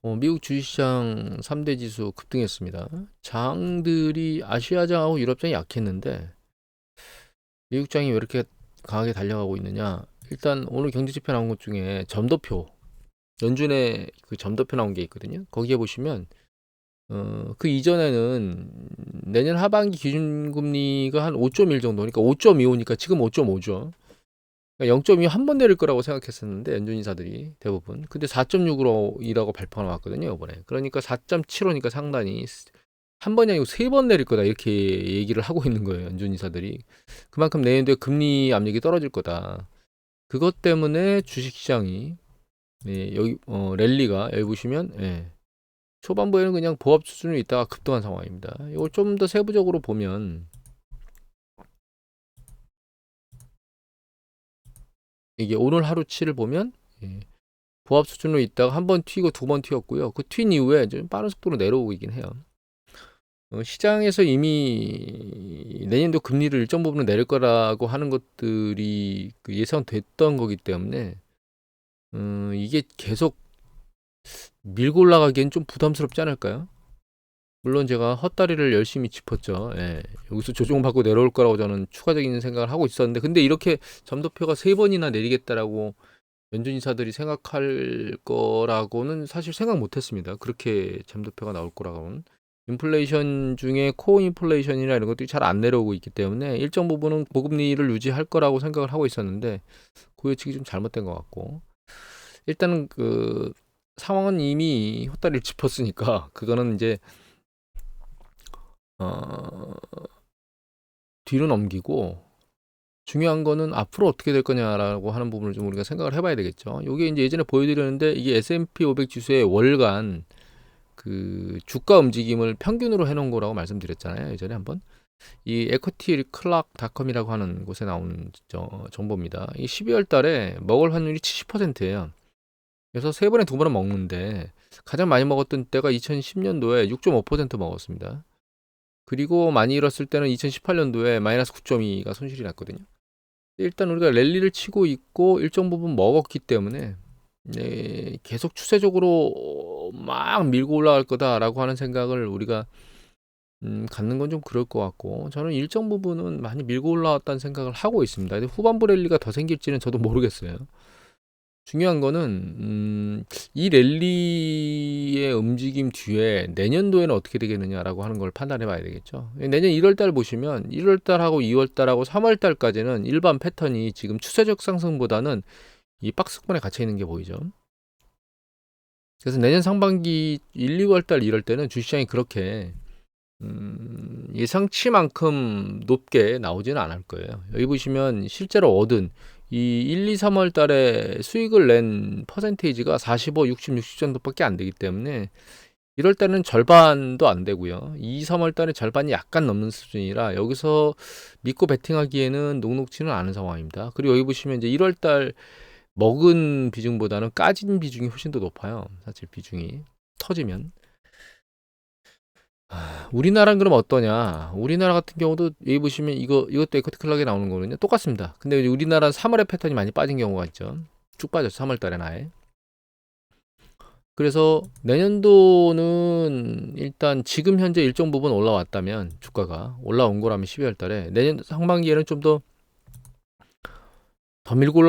미국 주식시장 3대 지수 급등했습니다. 장들이 아시아장하고 유럽장이 약했는데 미국장이 왜 이렇게 강하게 달려가고 있느냐? 일단 오늘 경제지표 나온 것 중에 점도표, 연준의 그 점도표 나온 게 있거든요. 거기에 보시면 그 이전에는 내년 하반기 기준금리가 한 5.1 정도, 그러니까 5.25니까 지금 5.5죠. 0.2 한 번 내릴 거라고 생각했었는데 연준 인사들이 대부분 근데 4.6이라고 발표가 나왔거든요 이번에. 그러니까 4.75니까 상단이 한 번이 아니고 세 번 내릴 거다 이렇게 얘기를 하고 있는 거예요 연준 인사들이. 그만큼 내년도에 금리 압력이 떨어질 거다. 그것 때문에 주식시장이 여기 랠리가 여기 보시면 초반부에는 그냥 보합 수준으로 있다가 급등한 상황입니다. 이걸 좀 더 세부적으로 보면 이게 오늘 하루치를 보면 보합 수준으로 있다가 한 번 튀고 두 번 튀었고요. 그 튄 이후에 좀 빠른 속도로 내려오고 있긴 해요. 시장에서 이미 내년도 금리를 일정 부분 내릴 거라고 하는 것들이 그 예상됐던 거기 때문에 이게 계속 밀고 올라가기엔 좀 부담스럽지 않을까요? 물론 제가 헛다리를 열심히 짚었죠. 여기서 조정받고 내려올 거라고 저는 추가적인 생각을 하고 있었는데 근데 이렇게 점도표가 세 번이나 내리겠다라고 연준 인사들이 생각할 거라고는 사실 생각 못했습니다. 그렇게 점도표가 나올 거라고는. 인플레이션 중에 코어 인플레이션이나 이런 것들이 잘 안 내려오고 있기 때문에 일정 부분은 고금리를 유지할 거라고 생각을 하고 있었는데 그 예측이 좀 잘못된 것 같고 일단은 그 상황은 이미 헛다리를 짚었으니까 그거는 이제 어, 뒤로 넘기고 중요한 거는 앞으로 어떻게 될 거냐라고 하는 부분을 좀 우리가 생각을 해봐야 되겠죠. 이게 이제 예전에 보여드렸는데 이게 S&P 500 지수의 월간 그 주가 움직임을 평균으로 해놓은 거라고 말씀드렸잖아요. 예전에 한번 이 에쿼티 클락닷컴이라고 하는 곳에 나온 정보입니다. 이 12월 달에 먹을 확률이 70%예요. 그래서 세 번에 두 번은 먹는데 가장 많이 먹었던 때가 2010년도에 6.5% 먹었습니다. 그리고 많이 잃었을 때는 2018년도에 마이너스 9.2가 손실이 났거든요. 일단 우리가 랠리를 치고 있고 일정 부분 먹었기 때문에 계속 추세적으로 막 밀고 올라갈 거다라고 하는 생각을 우리가 갖는 건 좀 그럴 것 같고 저는 일정 부분은 많이 밀고 올라왔다는 생각을 하고 있습니다. 근데 후반부 랠리가 더 생길지는 저도 모르겠어요. 중요한 거는 이 랠리의 움직임 뒤에 내년도에는 어떻게 되겠느냐라고 하는 걸 판단해 봐야 되겠죠. 내년 1월 달 보시면 1월 달하고 2월 달하고 3월 달까지는 일반 패턴이 지금 추세적 상승보다는 이 박스권에 갇혀 있는 게 보이죠. 그래서 내년 상반기 1, 2월 달 이럴 때는 주시장이 그렇게 예상치만큼 높게 나오지는 않을 거예요. 여기 보시면 실제로 얻은 이 1, 2, 3월 달에 수익을 낸 퍼센테이지가 45, 60, 60 정도밖에 안 되기 때문에 1월 달은 절반도 안 되고요. 2, 3월 달에 절반이 약간 넘는 수준이라 여기서 믿고 베팅하기에는 녹록지는 않은 상황입니다. 그리고 여기 보시면 이제 1월 달 먹은 비중보다는 까진 비중이 훨씬 더 높아요. 사실 비중이 터지면. 우리나라는 그럼 어떠냐? 우리나라 같은 경우도 여기 보시면 이것도 에코티 클락에 나오는 거거든요. 똑같습니다. 근데 우리나라는 3월에 패턴이 많이 빠진 경우가 있죠. 쭉 빠졌죠. 3월 달에 나에. 그래서 내년도는 일단 지금 현재 일정 부분 올라왔다면 주가가 올라온 거라면 12월 달에 내년 상반기에는 좀 더 밀고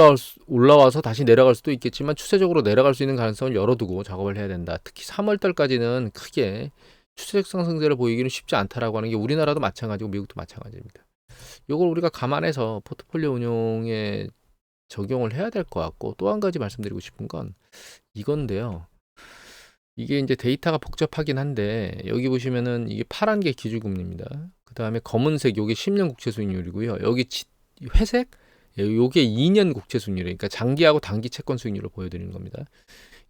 올라와서 다시 내려갈 수도 있겠지만 추세적으로 내려갈 수 있는 가능성을 열어두고 작업을 해야 된다. 특히 3월 달까지는 크게 추세적 상승세를 보이기는 쉽지 않다라고 하는 게 우리나라도 마찬가지고 미국도 마찬가지입니다. 이걸 우리가 감안해서 포트폴리오 운용에 적용을 해야 될 것 같고 또 한 가지 말씀드리고 싶은 건 이건데요. 이게 이제 데이터가 복잡하긴 한데 여기 보시면은 이게 파란 게 기준금리입니다. 그 다음에 검은색 요게 10년 국채 수익률이고요. 여기 회색 요게 2년 국채 수익률, 그러니까 장기하고 단기 채권 수익률을 보여드리는 겁니다.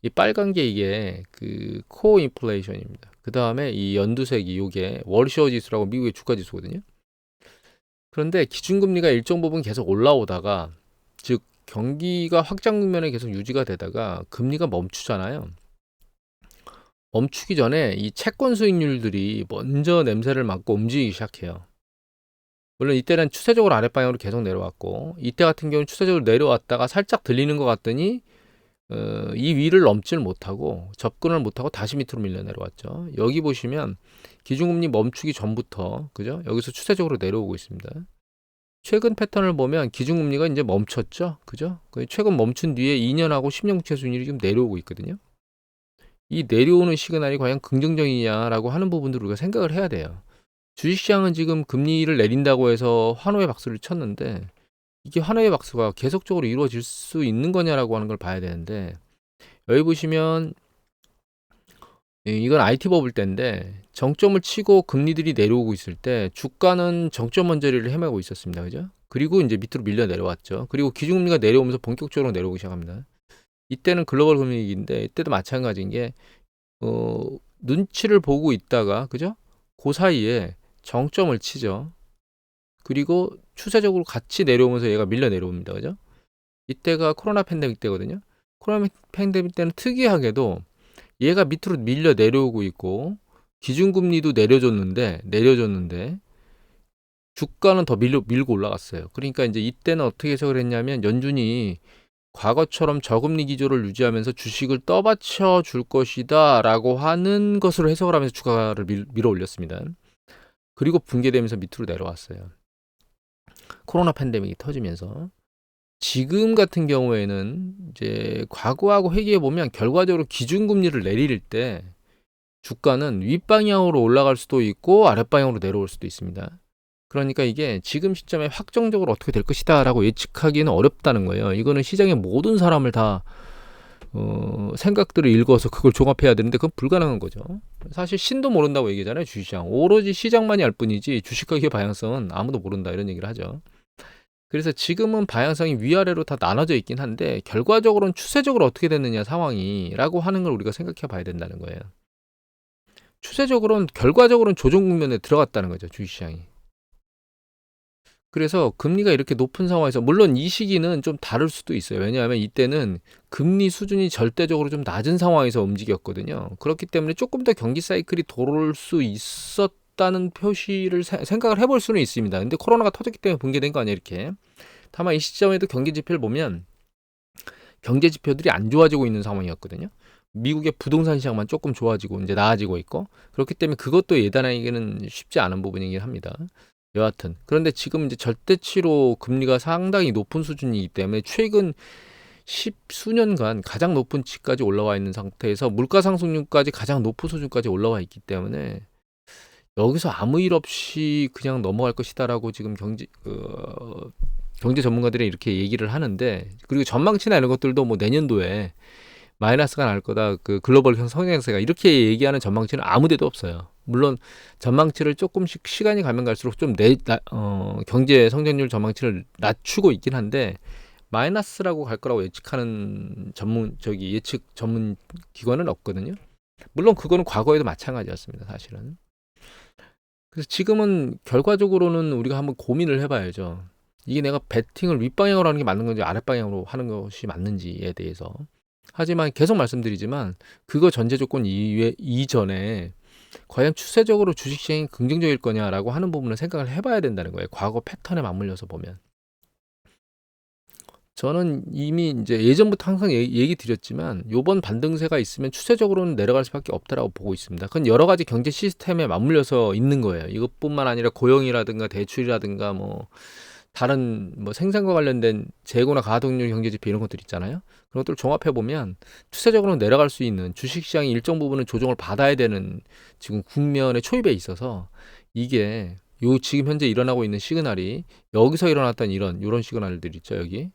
이 빨간 게 이게 그 코어 인플레이션입니다. 그 다음에 이 연두색이 요게 월쇼 지수라고 미국의 주가 지수거든요. 그런데 기준금리가 일정 부분 계속 올라오다가 즉 경기가 확장 국면에 계속 유지가 되다가 금리가 멈추잖아요. 멈추기 전에 이 채권 수익률들이 먼저 냄새를 맡고 움직이기 시작해요. 물론 이때는 추세적으로 아랫방향으로 계속 내려왔고 이때 같은 경우는 추세적으로 내려왔다가 살짝 들리는 것 같더니 이 위를 넘지를 못하고 접근을 못하고 다시 밑으로 밀려 내려왔죠. 여기 보시면 기준금리 멈추기 전부터 그죠? 여기서 추세적으로 내려오고 있습니다. 최근 패턴을 보면 기준금리가 이제 멈췄죠. 그죠? 최근 멈춘 뒤에 2년하고 10년 국채 수익률이 지금 내려오고 있거든요. 이 내려오는 시그널이 과연 긍정적이냐라고 하는 부분들을 우리가 생각을 해야 돼요. 주식시장은 지금 금리를 내린다고 해서 환호의 박수를 쳤는데 이게 환호의 박수가 계속적으로 이루어질 수 있는 거냐라고 하는 걸 봐야 되는데 여기 보시면 이건 IT 버블 때인데 정점을 치고 금리들이 내려오고 있을 때 주가는 정점 언저리를 헤매고 있었습니다. 그죠? 그리고 이제 밑으로 밀려 내려왔죠. 그리고 기준금리가 내려오면서 본격적으로 내려오기 시작합니다. 이때는 글로벌 금리위기인데 이때도 마찬가지인 게 눈치를 보고 있다가 그죠? 그 사이에 정점을 치죠. 그리고 추세적으로 같이 내려오면서 얘가 밀려 내려옵니다. 그죠? 이때가 코로나 팬데믹 때거든요. 코로나 팬데믹 때는 특이하게도 얘가 밑으로 밀려 내려오고 있고 기준금리도 내려줬는데 주가는 더 밀고 올라갔어요. 그러니까 이제 이때는 어떻게 해석을 했냐면 연준이 과거처럼 저금리 기조를 유지하면서 주식을 떠받쳐 줄 것이다 라고 하는 것으로 해석을 하면서 주가를 밀어 올렸습니다. 그리고 붕괴되면서 밑으로 내려왔어요. 코로나 팬데믹이 터지면서 지금 같은 경우에는 이제 과거하고 회귀해 보면 결과적으로 기준금리를 내릴 때 주가는 윗방향으로 올라갈 수도 있고 아랫방향으로 내려올 수도 있습니다. 그러니까 이게 지금 시점에 확정적으로 어떻게 될 것이다 라고 예측하기는 어렵다는 거예요. 이거는 시장의 모든 사람을 다 생각들을 읽어서 그걸 종합해야 되는데 그건 불가능한 거죠. 사실 신도 모른다고 얘기하잖아요. 주식시장. 오로지 시장만이 알 뿐이지 주식 가격의 방향성은 아무도 모른다 이런 얘기를 하죠. 그래서 지금은 방향성이 위아래로 다 나눠져 있긴 한데 결과적으로는 추세적으로 어떻게 됐느냐 상황이라고 하는 걸 우리가 생각해 봐야 된다는 거예요. 추세적으로는 결과적으로는 조정 국면에 들어갔다는 거죠. 주식시장이. 그래서 금리가 이렇게 높은 상황에서 물론 이 시기는 좀 다를 수도 있어요. 왜냐하면 이때는 금리 수준이 절대적으로 좀 낮은 상황에서 움직였거든요. 그렇기 때문에 조금 더 경기 사이클이 돌아올 수 있었다는 표시를 생각을 해볼 수는 있습니다. 근데 코로나가 터졌기 때문에 붕괴된 거 아니에요, 이렇게. 다만 이 시점에도 경기 지표를 보면 경제 지표들이 안 좋아지고 있는 상황이었거든요. 미국의 부동산 시장만 조금 좋아지고 이제 나아지고 있고 그렇기 때문에 그것도 예단하기는 쉽지 않은 부분이긴 합니다. 여하튼 그런데 지금 이제 절대치로 금리가 상당히 높은 수준이기 때문에 최근 10수년간 가장 높은 치까지 올라와 있는 상태에서 물가 상승률까지 가장 높은 수준까지 올라와 있기 때문에 여기서 아무 일 없이 그냥 넘어갈 것이다라고 지금 경제 전문가들이 이렇게 얘기를 하는데 그리고 전망치나 이런 것들도 뭐 내년도에 마이너스가 날 거다. 그 글로벌 성장세가 이렇게 얘기하는 전망치는 아무 데도 없어요. 물론 전망치를 조금씩 시간이 가면 갈수록 좀 경제 성장률 전망치를 낮추고 있긴 한데 마이너스라고 갈 거라고 예측하는 예측 전문 기관은 없거든요. 물론 그거는 과거에도 마찬가지였습니다. 사실은. 그래서 지금은 결과적으로는 우리가 한번 고민을 해봐야죠. 이게 내가 베팅을 윗방향으로 하는 게 맞는 건지 아랫방향으로 하는 것이 맞는지에 대해서. 하지만 계속 말씀드리지만 그거 전제 조건 이전에 과연 추세적으로 주식시장이 긍정적일 거냐라고 하는 부분을 생각을 해봐야 된다는 거예요. 과거 패턴에 맞물려서 보면. 저는 이미 이제 예전부터 항상 얘기 드렸지만 요번 반등세가 있으면 추세적으로는 내려갈 수밖에 없다라고 보고 있습니다. 그건 여러 가지 경제 시스템에 맞물려서 있는 거예요. 이것뿐만 아니라 고용이라든가 대출이라든가 뭐 다른 뭐 생산과 관련된 재고나 가동률 경제지표 이런 것들 있잖아요. 그런 것들 종합해 보면 추세적으로 내려갈 수 있는 주식시장이 일정 부분은 조정을 받아야 되는 지금 국면의 초입에 있어서 이게 지금 현재 일어나고 있는 시그널이 여기서 일어났던 이런 시그널들 있죠. 여기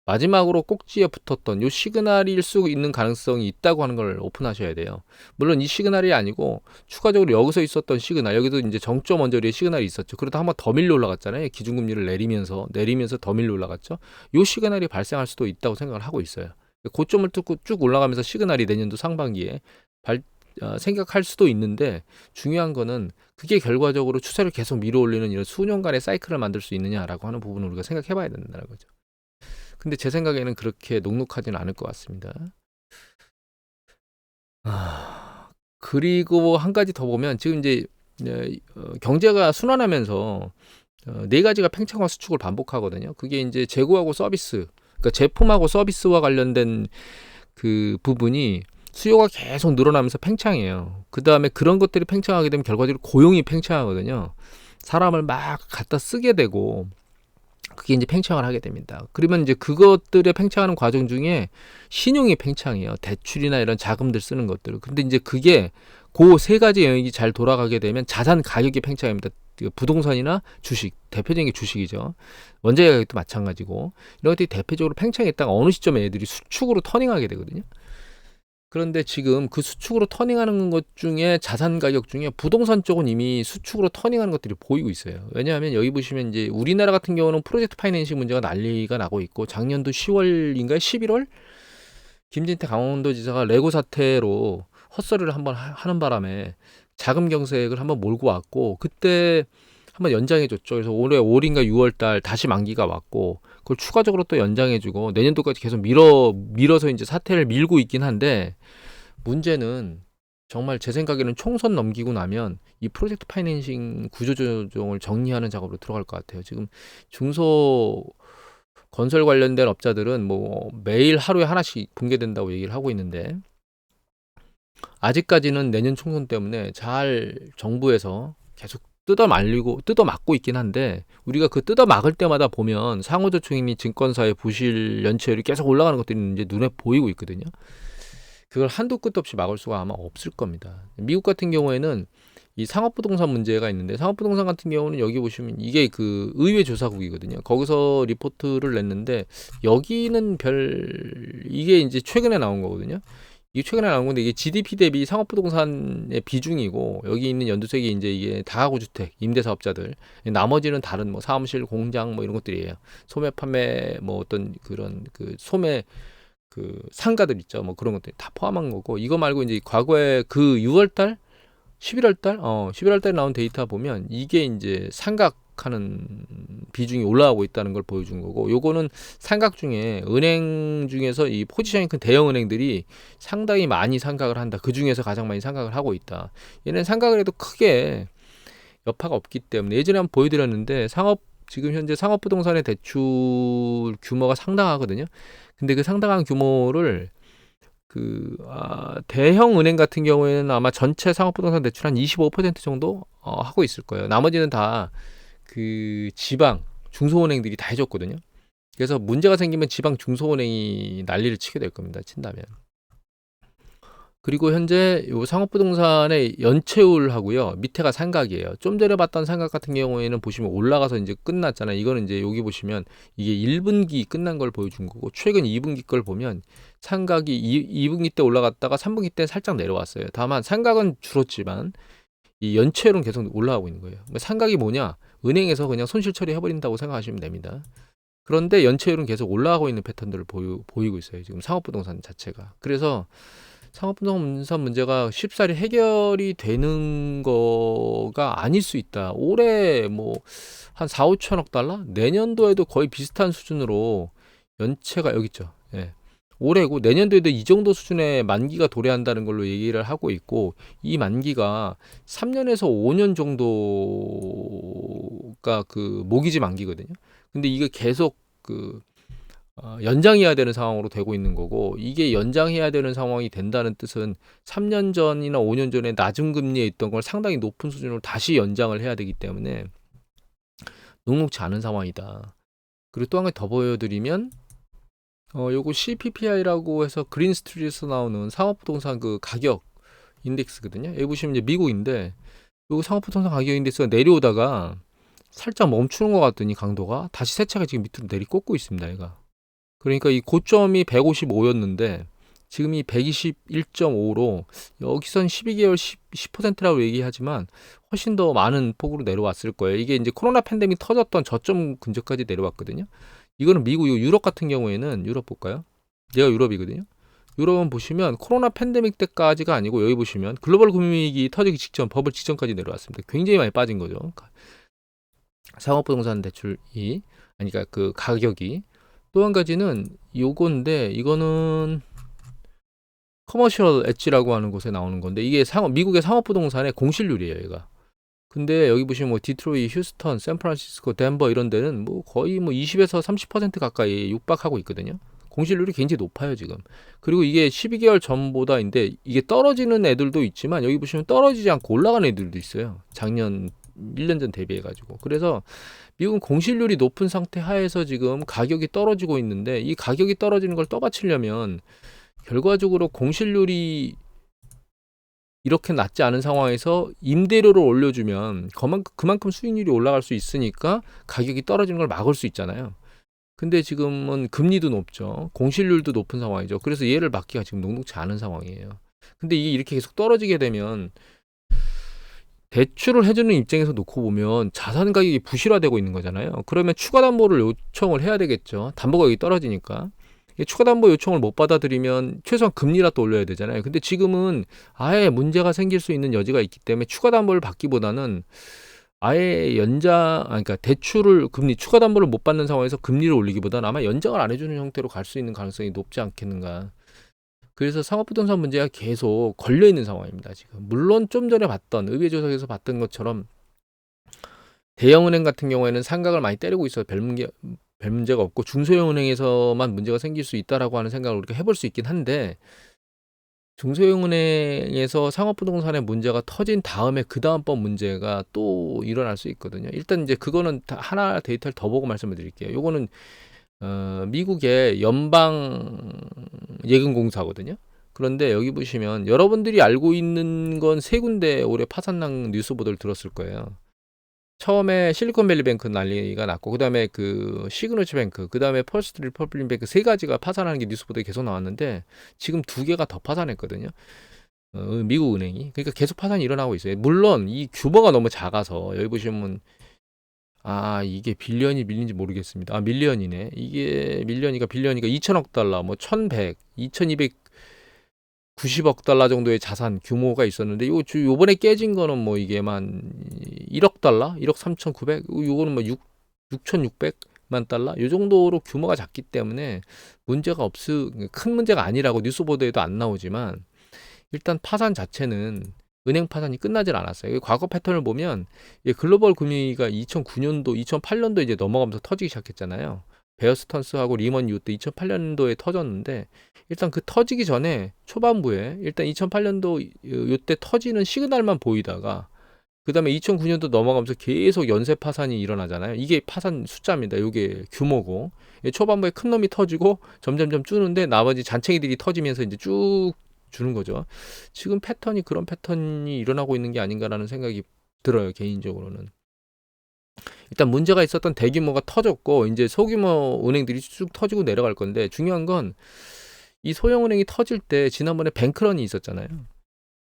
마지막으로 꼭지에 붙었던 요 시그널일 수 있는 가능성이 있다고 하는 걸 오픈하셔야 돼요. 물론 이 시그널이 아니고 추가적으로 여기서 있었던 시그널, 여기도 이제 정점 언저리의 시그널이 있었죠. 그러다 한번 더 밀려 올라갔잖아요. 기준금리를 내리면서 더 밀려 올라갔죠. 요 시그널이 발생할 수도 있다고 생각을 하고 있어요. 고점을 뚫고 쭉 올라가면서 시그널이 내년도 상반기에 생각할 수도 있는데 중요한 거는 그게 결과적으로 추세를 계속 밀어 올리는 이런 수년간의 사이클을 만들 수 있느냐라고 하는 부분을 우리가 생각해 봐야 된다는 거죠. 근데 제 생각에는 그렇게 녹록하지는 않을 것 같습니다. 그리고 한 가지 더 보면 지금 이제 경제가 순환하면서 네 가지가 팽창과 수축을 반복하거든요. 그게 이제 재고하고 서비스, 그러니까 제품하고 서비스와 관련된 그 부분이 수요가 계속 늘어나면서 팽창해요. 그 다음에 그런 것들이 팽창하게 되면 결과적으로 고용이 팽창하거든요. 사람을 막 갖다 쓰게 되고 그게 이제 팽창을 하게 됩니다. 그러면 이제 그것들의 팽창하는 과정 중에 신용이 팽창해요. 대출이나 이런 자금들 쓰는 것들. 근데 이제 그게 그 세 가지 영역이 잘 돌아가게 되면 자산 가격이 팽창합니다. 부동산이나 주식, 대표적인 게 주식이죠. 원자재 가격도 마찬가지고 이런 것들이 대표적으로 팽창했다가 어느 시점에 애들이 수축으로 터닝하게 되거든요. 그런데 지금 그 수축으로 터닝하는 것 중에 자산 가격 중에 부동산 쪽은 이미 수축으로 터닝하는 것들이 보이고 있어요. 왜냐하면 여기 보시면 이제 우리나라 같은 경우는 프로젝트 파이낸싱 문제가 난리가 나고 있고 작년도 10월인가요? 11월? 김진태 강원도지사가 레고 사태로 헛소리를 한번 하는 바람에 자금 경색을 한번 몰고 왔고 그때 한번 연장해 줬죠. 그래서 올해 5월인가 6월 달 다시 만기가 왔고 그걸 추가적으로 또 연장해 주고 내년도까지 계속 밀어서 이제 사태를 밀고 있긴 한데 문제는 정말 제 생각에는 총선 넘기고 나면 이 프로젝트 파이낸싱 구조조정을 정리하는 작업으로 들어갈 것 같아요. 지금 중소 건설 관련된 업자들은 뭐 매일 하루에 하나씩 붕괴된다고 얘기를 하고 있는데 아직까지는 내년 총선 때문에 잘 정부에서 계속 뜯어맞고 있긴 한데 우리가 그 뜯어막을 때마다 보면 상호조총이 및 증권사의 부실 연체율이 계속 올라가는 것들이 이제 눈에 보이고 있거든요. 그걸 한도 끝도 없이 막을 수가 아마 없을 겁니다. 미국 같은 경우에는 이 상업부동산 문제가 있는데 상업부동산 같은 경우는 여기 보시면 이게 그 의회 조사국이거든요. 거기서 리포트를 냈는데 여기는 이게 이제 최근에 나온 거거든요. 이게 최근에 나온 건데 이게 GDP 대비 상업부동산의 비중이고 여기 있는 연두색이 이제 이게 다가구 주택 임대사업자들 나머지는 다른 뭐 사무실 공장 뭐 이런 것들이에요. 소매 판매 뭐 어떤 그런 그 소매 그 상가들 있죠. 뭐 그런 것들 다 포함한 거고 이거 말고 이제 과거에 그 6월달 11월달 나온 데이터 보면 이게 이제 상각하는 비중이 올라가고 있다는 걸 보여준 거고 요거는 상각 중에 은행 중에서 이 포지션이 큰 대형 은행들이 상당히 많이 상각을 한다. 그 중에서 가장 많이 상각을 하고 있다. 얘는 상각을 해도 크게 여파가 없기 때문에 예전에 한번 보여드렸는데 지금 현재 상업부동산의 대출 규모가 상당하거든요. 근데 그 상당한 규모를 대형 은행 같은 경우에는 아마 전체 상업부동산 대출 한 25% 정도 하고 있을 거예요. 나머지는 다 그 지방 중소은행들이 다 해줬거든요. 그래서 문제가 생기면 지방 중소은행이 난리를 치게 될 겁니다. 친다면. 그리고 현재 요 상업부동산의 연체율하고요 밑에가 상각이에요. 좀 전에 봤던 상각 같은 경우에는 보시면 올라가서 이제 끝났잖아요. 이거는 이제 여기 보시면 이게 1분기 끝난 걸 보여준 거고 최근 2분기 걸 보면 상각이 2분기 때 올라갔다가 3분기 때 살짝 내려왔어요. 다만 상각은 줄었지만 이 연체율은 계속 올라가고 있는 거예요. 상각이 뭐냐? 은행에서 그냥 손실 처리해버린다고 생각하시면 됩니다. 그런데 연체율은 계속 올라가고 있는 패턴들을 보이고 있어요. 지금 상업부동산 자체가. 그래서 상업부동산 문제가 쉽사리 해결이 되는 거가 아닐 수 있다. 올해 뭐 한 4, 5천억 달러? 내년도에도 거의 비슷한 수준으로 연체가 여기 있죠. 예. 올해고 내년도에도 이 정도 수준의 만기가 도래한다는 걸로 얘기를 하고 있고 이 만기가 3년에서 5년 정도가 그 모기지 만기거든요. 근데 이게 계속 연장해야 되는 상황으로 되고 있는 거고 이게 연장해야 되는 상황이 된다는 뜻은 3년 전이나 5년 전에 낮은 금리에 있던 걸 상당히 높은 수준으로 다시 연장을 해야 되기 때문에 녹록지 않은 상황이다. 그리고 또 한 가지 더 보여드리면 요거 CPPI라고 해서 그린스트리트에서 나오는 상업부동산 그 가격 인덱스거든요. 여기 보시면 이제 미국인데 요거 상업부동산 가격 인덱스가 내려오다가 살짝 멈추는 것 같더니 강도가 다시 세차가 지금 밑으로 내리꽂고 있습니다. 얘가. 그러니까 이 고점이 155였는데 지금 이 121.5로 여기선 12개월 10%라고 얘기하지만 훨씬 더 많은 폭으로 내려왔을 거예요. 이게 이제 코로나 팬데믹 터졌던 저점 근처까지 내려왔거든요. 이거는 미국, 유럽 같은 경우에는 유럽 볼까요? 얘가 유럽이거든요. 유럽은 보시면 코로나 팬데믹 때까지가 아니고 여기 보시면 글로벌 금융위기 터지기 직전, 버블 직전까지 내려왔습니다. 굉장히 많이 빠진 거죠. 상업부동산 대출이 그러니까 그 가격이 또 한 가지는 요건데 이거는 커머셜 엣지라고 하는 곳에 나오는 건데 이게 미국의 상업부동산의 공실률이에요. 얘가. 근데 여기 보시면 뭐 디트로이, 휴스턴, 샌프란시스코, 덴버 이런 데는 뭐 거의 뭐 20에서 30% 가까이 육박하고 있거든요. 공실률이 굉장히 높아요 지금. 그리고 이게 12개월 전보다인데 이게 떨어지는 애들도 있지만 여기 보시면 떨어지지 않고 올라가는 애들도 있어요. 작년 1년 전 대비해 가지고. 그래서 미국은 공실률이 높은 상태 하에서 지금 가격이 떨어지고 있는데 이 가격이 떨어지는 걸 떠받치려면 결과적으로 공실률이 이렇게 낮지 않은 상황에서 임대료를 올려주면 그만큼 수익률이 올라갈 수 있으니까 가격이 떨어지는 걸 막을 수 있잖아요. 근데 지금은 금리도 높죠. 공실률도 높은 상황이죠. 그래서 얘를 막기가 지금 녹록지 않은 상황이에요. 근데 이게 이렇게 계속 떨어지게 되면 대출을 해주는 입장에서 놓고 보면 자산 가격이 부실화되고 있는 거잖아요. 그러면 추가 담보를 요청을 해야 되겠죠. 담보 가격이 떨어지니까. 추가 담보 요청을 못 받아들이면 최소한 금리라도 올려야 되잖아요. 근데 지금은 아예 문제가 생길 수 있는 여지가 있기 때문에 추가 담보를 받기보다는 아예 그러니까 대출을 추가 담보를 못 받는 상황에서 금리를 올리기보다는 아마 연장을 안 해주는 형태로 갈 수 있는 가능성이 높지 않겠는가. 그래서 상업부동산 문제가 계속 걸려 있는 상황입니다. 지금 물론 좀 전에 봤던 의회조사에서 봤던 것처럼 대형은행 같은 경우에는 상각을 많이 때리고 있어서 별 문제가 없고 중소형 은행에서만 문제가 생길 수 있다라고 하는 생각을 우리가 해볼 수 있긴 한데 중소형 은행에서 상업부동산의 문제가 터진 다음에 그 다음번 문제가 또 일어날 수 있거든요. 일단 이제 그거는 하나 데이터를 더 보고 말씀을 드릴게요. 요거는 미국의 연방 예금공사거든요. 그런데 여기 보시면 여러분들이 알고 있는 건 세 군데 올해 파산난 뉴스 보도를 들었을 거예요. 처음에 실리콘밸리뱅크 난리가 났고 그다음에 그 시그너처뱅크 그다음에 퍼스트 리퍼블릭 뱅크 세 가지가 파산하는 게 뉴스 보도에 계속 나왔는데 지금 두 개가 더 파산했거든요. 미국 은행이. 그러니까 계속 파산이 일어나고 있어요. 물론 이 규모가 너무 작아서 여기 보시면 이게 빌리언이 밀린지 모르겠습니다. 밀리언이네. 이게 밀리언이가 빌리언이가 2천억 달러, 뭐 1,100, 2,290억 달러 정도의 자산 규모가 있었는데 요번에 깨진 거는 뭐 이게만 1억 달러, 1억 3,900, 요거는 뭐 6,600만 달러 요 정도로 규모가 작기 때문에 큰 문제가 아니라고 뉴스 보도에도 안 나오지만 일단 파산 자체는 은행 파산이 끝나질 않았어요. 과거 패턴을 보면 글로벌 금융위기가 2009년도, 2008년도 이제 넘어가면서 터지기 시작했잖아요. 베어스턴스하고 리먼 이후 때 2008년도에 터졌는데 일단 그 터지기 전에 초반부에 일단 2008년도 이때 터지는 시그널만 보이다가 그 다음에 2009년도 넘어가면서 계속 연쇄 파산이 일어나잖아요. 이게 파산 숫자입니다. 이게 규모고 초반부에 큰 놈이 터지고 점점점 줄는데 나머지 잔챙이들이 터지면서 이제 쭉 주는 거죠. 지금 그런 패턴이 일어나고 있는 게 아닌가라는 생각이 들어요. 개인적으로는. 일단 문제가 있었던 대규모가 터졌고 이제 소규모 은행들이 쭉 터지고 내려갈 건데 중요한 건 이 소형 은행이 터질 때 지난번에 뱅크런이 있었잖아요.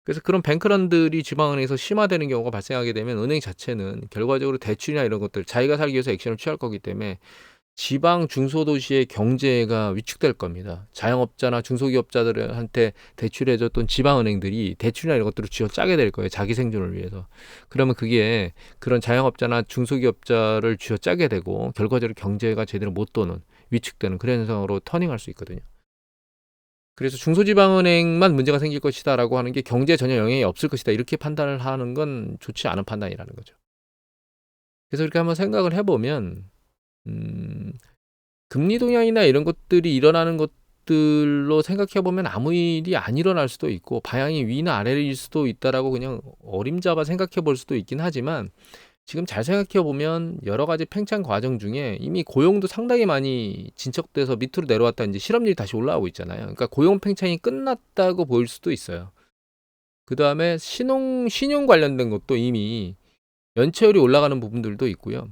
그래서 그런 뱅크런들이 지방은행에서 심화되는 경우가 발생하게 되면 은행 자체는 결과적으로 대출이나 이런 것들 자기가 살기 위해서 액션을 취할 거기 때문에 지방 중소도시의 경제가 위축될 겁니다. 자영업자나 중소기업자들한테 대출해줬던 지방은행들이 대출이나 이런 것들을 쥐어짜게 될 거예요. 자기 생존을 위해서. 그러면 그게 그런 자영업자나 중소기업자를 쥐어짜게 되고 결과적으로 경제가 제대로 못 도는 위축되는 그런 현상으로 터닝할 수 있거든요. 그래서 중소지방은행만 문제가 생길 것이다라고 하는 게 경제에 전혀 영향이 없을 것이다. 이렇게 판단을 하는 건 좋지 않은 판단이라는 거죠. 그래서 이렇게 한번 생각을 해보면 금리 동향이나 이런 것들이 일어나는 것들로 생각해보면 아무 일이 안 일어날 수도 있고 방향이 위나 아래일 수도 있다라고 그냥 어림잡아 생각해볼 수도 있긴 하지만 지금 잘 생각해보면 여러 가지 팽창 과정 중에 이미 고용도 상당히 많이 진척돼서 밑으로 내려왔다 이제 실업률이 다시 올라오고 있잖아요. 그러니까 고용 팽창이 끝났다고 보일 수도 있어요. 그 다음에 신용 관련된 것도 이미 연체율이 올라가는 부분들도 있고요.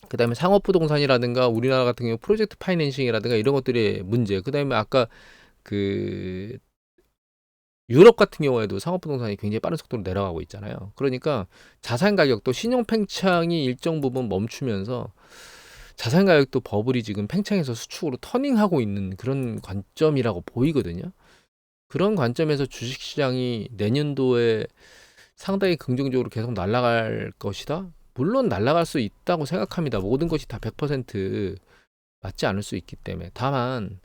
그 다음에 상업부동산이라든가 우리나라 같은 경우 프로젝트 파이낸싱이라든가 이런 것들의 문제. 그 다음에 아까 유럽 같은 경우에도 상업부동산이 굉장히 빠른 속도로 내려가고 있잖아요. 그러니까 자산 가격도 신용 팽창이 일정 부분 멈추면서 자산 가격도 버블이 지금 팽창해서 수축으로 터닝하고 있는 그런 관점이라고 보이거든요. 그런 관점에서 주식시장이 내년도에 상당히 긍정적으로 계속 날아갈 것이다. 물론 날아갈 수 있다고 생각합니다. 모든 것이 다 100% 맞지 않을 수 있기 때문에. 다만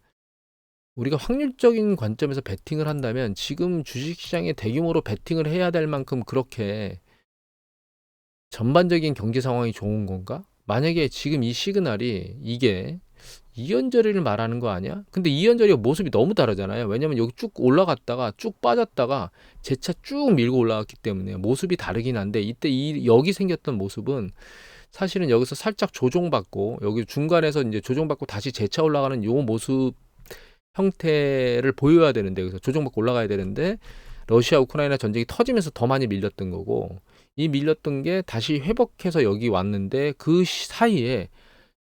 우리가 확률적인 관점에서 베팅을 한다면 지금 주식시장에 대규모로 베팅을 해야 될 만큼 그렇게 전반적인 경제 상황이 좋은 건가? 만약에 지금 이 시그널이 이게 이연절이를 말하는 거 아니야? 근데 이연절이가 모습이 너무 다르잖아요. 왜냐면 여기 쭉 올라갔다가 쭉 빠졌다가 재차 쭉 밀고 올라갔기 때문에 모습이 다르긴 한데 이때 여기 생겼던 모습은 사실은 여기서 살짝 조정받고 여기 중간에서 이제 조정받고 다시 재차 올라가는 요 모습 형태를 보여야 되는데 그래서 조정받고 올라가야 되는데 러시아 우크라이나 전쟁이 터지면서 더 많이 밀렸던 거고 이 밀렸던 게 다시 회복해서 여기 왔는데 그 사이에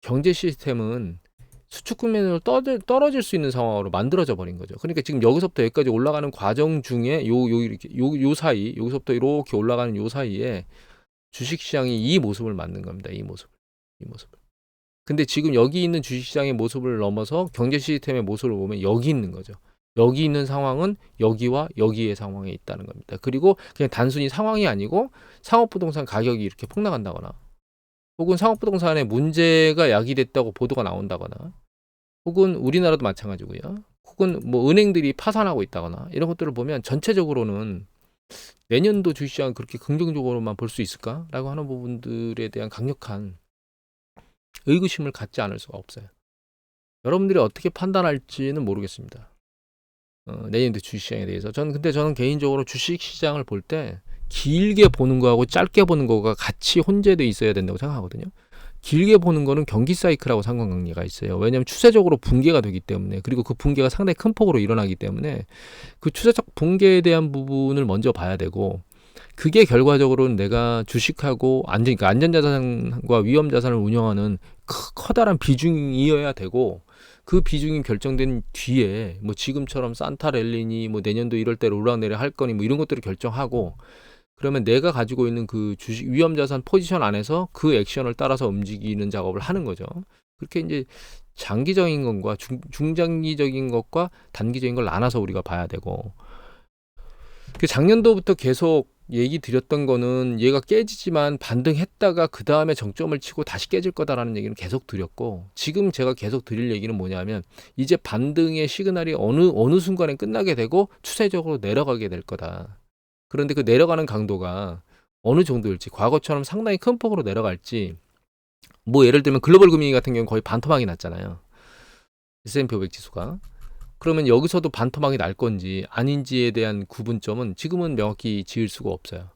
경제 시스템은 수축 국면으로 떨어질 수 있는 상황으로 만들어져 버린 거죠. 그러니까 지금 여기서부터 여기까지 올라가는 과정 중에 요 사이 여기서부터 이렇게 올라가는 요 사이에 주식시장이 이 모습을 만든 겁니다. 이 모습을. 근데 지금 여기 있는 주식시장의 모습을 넘어서 경제 시스템의 모습을 보면 여기 있는 거죠. 여기 있는 상황은 여기와 여기의 상황에 있다는 겁니다. 그리고 그냥 단순히 상황이 아니고 상업부동산 가격이 이렇게 폭락한다거나 혹은 상업부동산에 문제가 야기됐다고 보도가 나온다거나 혹은 우리나라도 마찬가지고요. 혹은 뭐 은행들이 파산하고 있다거나 이런 것들을 보면 전체적으로는 내년도 주식시장 그렇게 긍정적으로만 볼 수 있을까라고 하는 부분들에 대한 강력한 의구심을 갖지 않을 수가 없어요. 여러분들이 어떻게 판단할지는 모르겠습니다. 내년도 주식시장에 대해서 저는 개인적으로 주식시장을 볼 때 길게 보는 거하고 짧게 보는 거가 같이 혼재돼 있어야 된다고 생각하거든요. 길게 보는 거는 경기 사이클하고 상관관계가 있어요. 왜냐하면 추세적으로 붕괴가 되기 때문에 그리고 그 붕괴가 상당히 큰 폭으로 일어나기 때문에 그 추세적 붕괴에 대한 부분을 먼저 봐야 되고 그게 결과적으로는 내가 주식하고 그러니까 안전자산과 위험자산을 운영하는 커다란 비중이어야 되고 그 비중이 결정된 뒤에 뭐 지금처럼 산타랠리니 뭐 내년도 이럴 때 오르락내리락 할 거니 뭐 이런 것들을 결정하고 그러면 내가 가지고 있는 그 주식 위험자산 포지션 안에서 그 액션을 따라서 움직이는 작업을 하는 거죠. 그렇게 이제 장기적인 것과 중장기적인 것과 단기적인 걸 나눠서 우리가 봐야 되고 그 작년도부터 계속 얘기 드렸던 거는 얘가 깨지지만 반등했다가 그 다음에 정점을 치고 다시 깨질 거다라는 얘기는 계속 드렸고 지금 제가 계속 드릴 얘기는 뭐냐면 이제 반등의 시그널이 어느 순간에 끝나게 되고 추세적으로 내려가게 될 거다. 그런데 그 내려가는 강도가 어느 정도일지 과거처럼 상당히 큰 폭으로 내려갈지 뭐 예를 들면 글로벌 금융위 같은 경우는 거의 반토막이 났잖아요. S&P 500 지수가. 그러면 여기서도 반토막이 날 건지 아닌지에 대한 구분점은 지금은 명확히 지을 수가 없어요.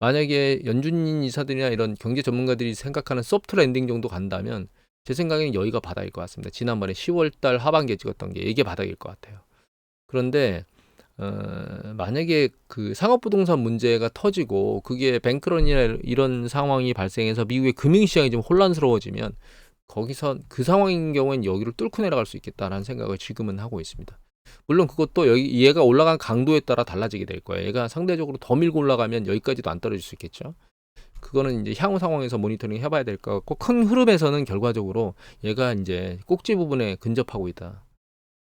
만약에 연준인 이사들이나 이런 경제 전문가들이 생각하는 소프트 랜딩 정도 간다면 제 생각에는 여기가 바닥일 것 같습니다. 지난번에 10월달 하반기에 찍었던 게 이게 바닥일 것 같아요. 그런데 만약에 그 상업부동산 문제가 터지고 그게 뱅크런이나 이런 상황이 발생해서 미국의 금융시장이 좀 혼란스러워지면 거기서 그 상황인 경우엔 여기를 뚫고 내려갈 수 있겠다라는 생각을 지금은 하고 있습니다. 물론 그것도 얘가 올라간 강도에 따라 달라지게 될 거예요. 얘가 상대적으로 더 밀고 올라가면 여기까지도 안 떨어질 수 있겠죠. 그거는 이제 향후 상황에서 모니터링 해봐야 될 것 같고 큰 흐름에서는 결과적으로 얘가 이제 꼭지 부분에 근접하고 있다.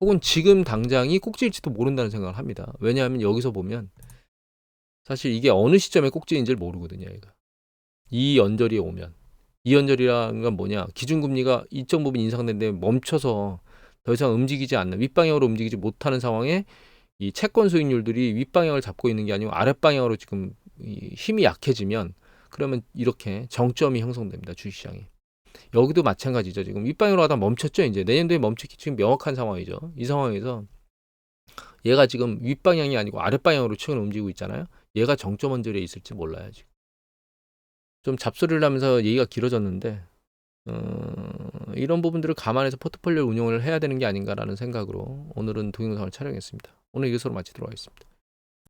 혹은 지금 당장이 꼭지일지도 모른다는 생각을 합니다. 왜냐하면 여기서 보면 사실 이게 어느 시점에 꼭지인지를 모르거든요. 얘가. 이 연절이 오면. 이 연절이라는 건 뭐냐. 기준금리가 일정 부분 인상된데 멈춰서 더 이상 움직이지 않는 윗방향으로 움직이지 못하는 상황에 이 채권 수익률들이 윗방향을 잡고 있는 게 아니고 아랫방향으로 지금 힘이 약해지면 그러면 이렇게 정점이 형성됩니다. 주식시장에. 여기도 마찬가지죠. 지금 윗방향으로 가다 멈췄죠. 이제 내년도에 멈췄기 지금 명확한 상황이죠. 이 상황에서 얘가 지금 윗방향이 아니고 아랫방향으로 최근 움직이고 있잖아요. 얘가 정점 언저리에 있을지 몰라요. 지금. 좀 잡소리를 하면서 얘기가 길어졌는데 이런 부분들을 감안해서 포트폴리오 운용을 해야 되는 게 아닌가라는 생각으로 오늘은 동영상을 촬영했습니다. 오늘 이것으로 마치도록 하겠습니다.